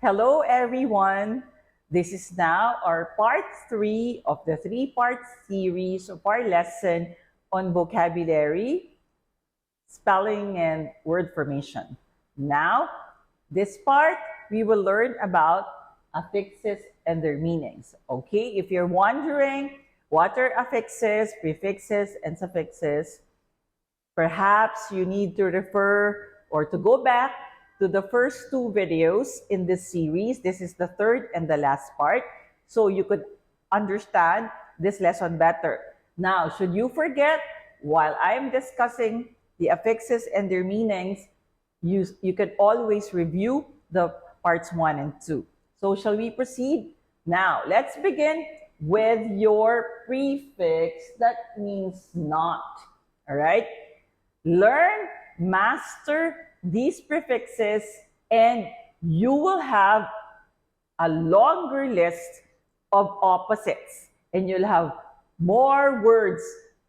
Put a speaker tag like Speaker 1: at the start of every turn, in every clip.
Speaker 1: Hello, everyone. This is now our part 3 of the 3-part series of our lesson on vocabulary, spelling, and word formation. Now, this part, we will learn about affixes and their meanings. Okay, if you're wondering what are affixes, prefixes, and suffixes, perhaps you need to refer or to go back to the first 2 videos in this series. This is the third and the last part, so you could understand this lesson better. Now, should you forget, while I am discussing the affixes and their meanings, you can always review the parts 1 and 2. So shall we proceed? Now, let's begin with your prefix that means not. All right? Learn, master these prefixes, and you will have a longer list of opposites, and you'll have more words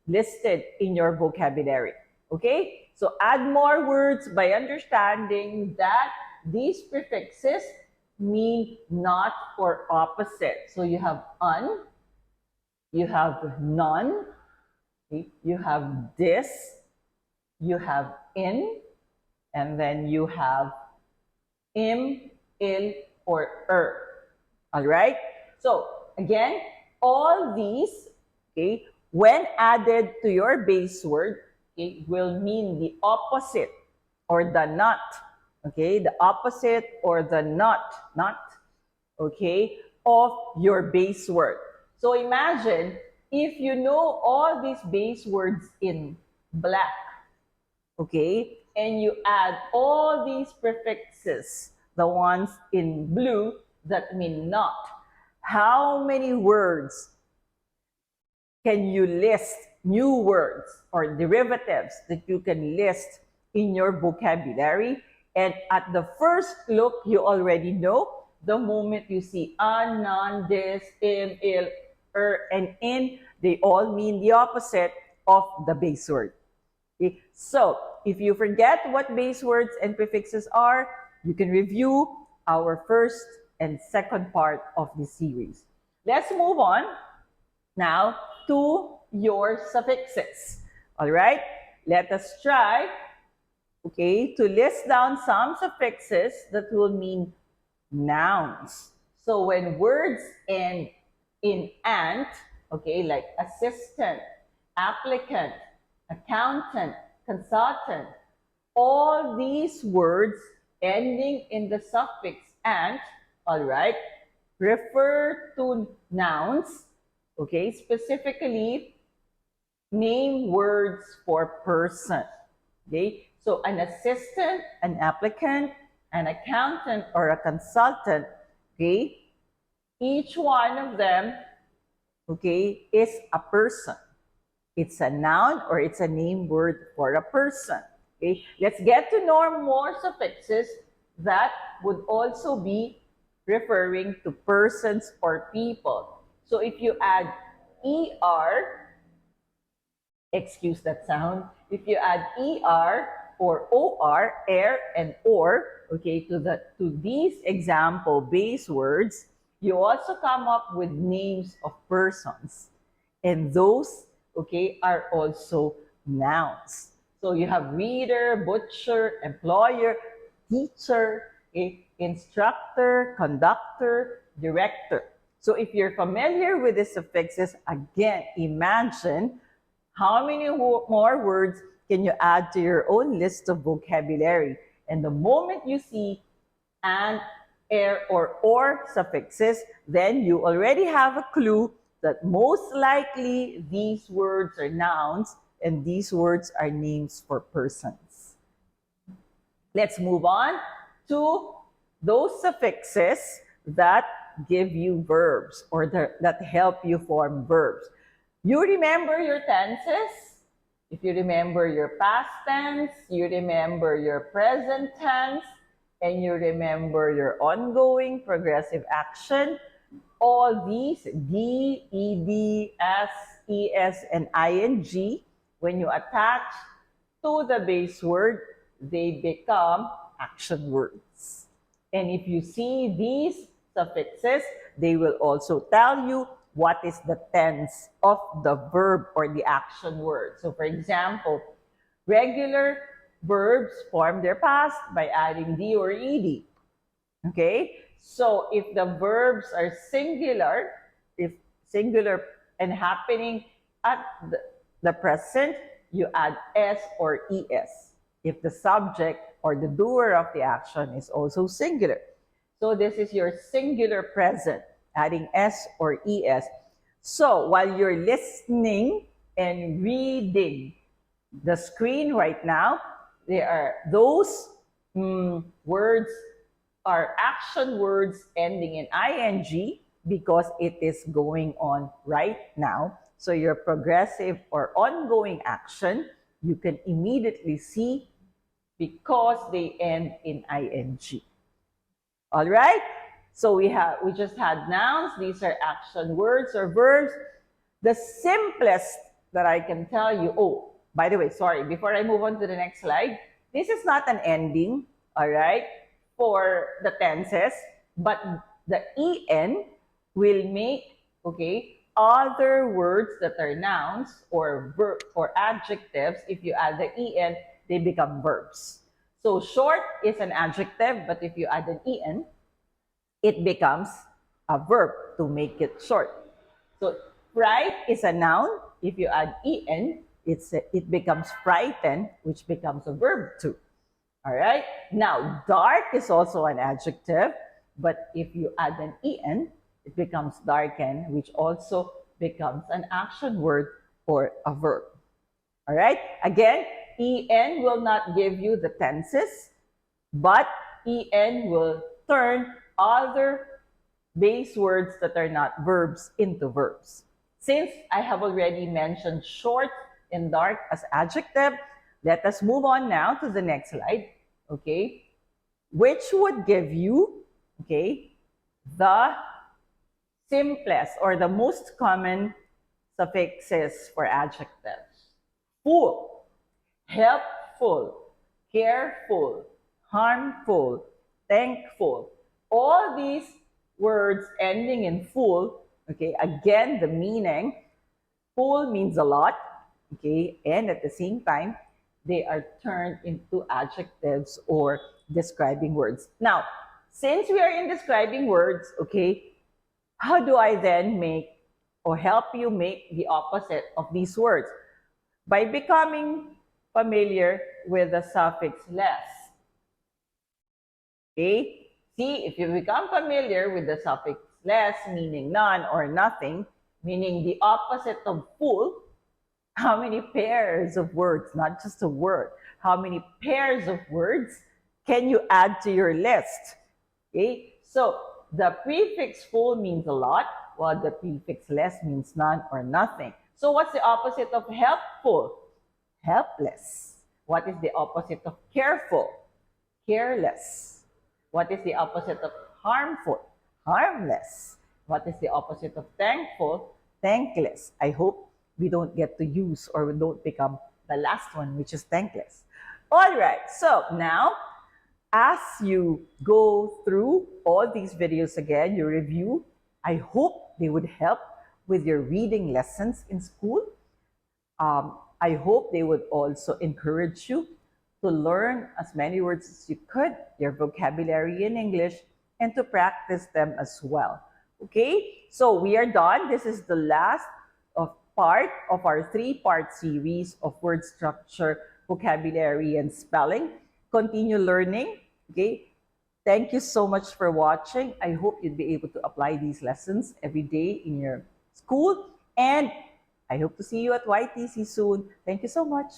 Speaker 1: listed in your vocabulary. Okay? So add more words by understanding that these prefixes mean not or opposite. So you have un, you have none, okay? You have this, you have in, and then you have im, il, or All right? So, again, all these, okay, when added to your base word, okay, will mean the opposite or the not. Okay, the opposite or the not, okay, of your base word. So imagine if you know all these base words in black, okay, and you add all these prefixes, the ones in blue that mean not, how many words can you list, new words or derivatives that you can list in your vocabulary? And at the first look, you already know the moment you see an, non, this, im, il, and in, they all mean the opposite of the base word. Okay? So, if you forget what base words and prefixes are, you can review our first and second part of this series. Let's move on now to your suffixes. All right? Let us try, okay, to list down some suffixes that will mean nouns. So when words end in ant, okay, like assistant, applicant, accountant, consultant, all these words ending in the suffix ant, all right, refer to nouns, okay, specifically name words for person, okay? So an assistant, an applicant, an accountant, or a consultant, okay, each one of them, okay, is a person. It's a noun or it's a name word for a person. Okay, let's get to know more suffixes that would also be referring to persons or people. So if you add ER, excuse that sound, if you add ER or OR, air and or, okay, to these example base words, you also come up with names of persons. And those, okay, are also nouns. So you have reader, butcher, employer, teacher, okay, instructor, conductor, director. So if you're familiar with the suffixes, again, imagine how many more words can you add to your own list of vocabulary. And the moment you see an, air, or suffixes, then you already have a clue that most likely these words are nouns and these words are names for persons. Let's move on to those suffixes that give you verbs or that help you form verbs. You remember your tenses. If you remember your past tense, you remember your present tense, and you remember your ongoing progressive action, all these D, ED, S, ES, and ING, when you attach to the base word, they become action words. And if you see these suffixes, they will also tell you what is the tense of the verb or the action word. So for example, regular verbs form their past by adding D or ED. Okay? So if the verbs are singular, if singular and happening at the present, you add S or ES. If the subject or the doer of the action is also singular. So this is your singular present, adding S or ES. So while you're listening and reading the screen right now, there are those words are action words ending in ing because it is going on right now. So your progressive or ongoing action, you can immediately see because they end in ing. All right? So we just had nouns. These are action words or verbs. The simplest that I can tell you, oh, by the way, sorry, before I move on to the next slide, this is not an ending, all right, for the tenses, but the en will make, okay, other words that are nouns or or adjectives. If you add the en, they become verbs. So short is an adjective, but if you add an en, it becomes a verb to make it short. So fright is a noun. If you add en, it becomes frighten, which becomes a verb too. All right. Now, dark is also an adjective, but if you add an en, it becomes darken, which also becomes an action word or a verb. All right. Again, en will not give you the tenses, but en will turn other base words that are not verbs into verbs. Since I have already mentioned short and dark as adjective, let us move on now to the next slide, okay, which would give you, okay, the simplest or the most common suffixes for adjectives. Full, helpful, careful, harmful, thankful. All these words ending in full, okay, again, the meaning, full means a lot, okay, and at the same time, they are turned into adjectives or describing words. Now, since we are in describing words, okay, how do I then make or help you make the opposite of these words? By becoming familiar with the suffix less. Okay? See, if you become familiar with the suffix less, meaning none or nothing, meaning the opposite of full, how many pairs of words, not just a word, how many pairs of words can you add to your list? Okay? So the prefix full means a lot, while the prefix less means none or nothing. So what's the opposite of helpful? Helpless. What is the opposite of careful? Careless. What is the opposite of harmful? Harmless. What is the opposite of thankful? Thankless. I hope we don't get to use or we don't become the last one, which is thankless. All right, so now as you go through all these videos again, you review, I hope they would help with your reading lessons in school. I hope they would also encourage you to learn as many words as you could, your vocabulary in English, and to practice them as well. Okay, so we are done. This is the last part of our three-part series of word structure, vocabulary, and spelling. Continue learning. Okay, thank you so much for watching. I hope you'll be able to apply these lessons every day in your school, and I hope to see you at YTC soon. Thank you so much.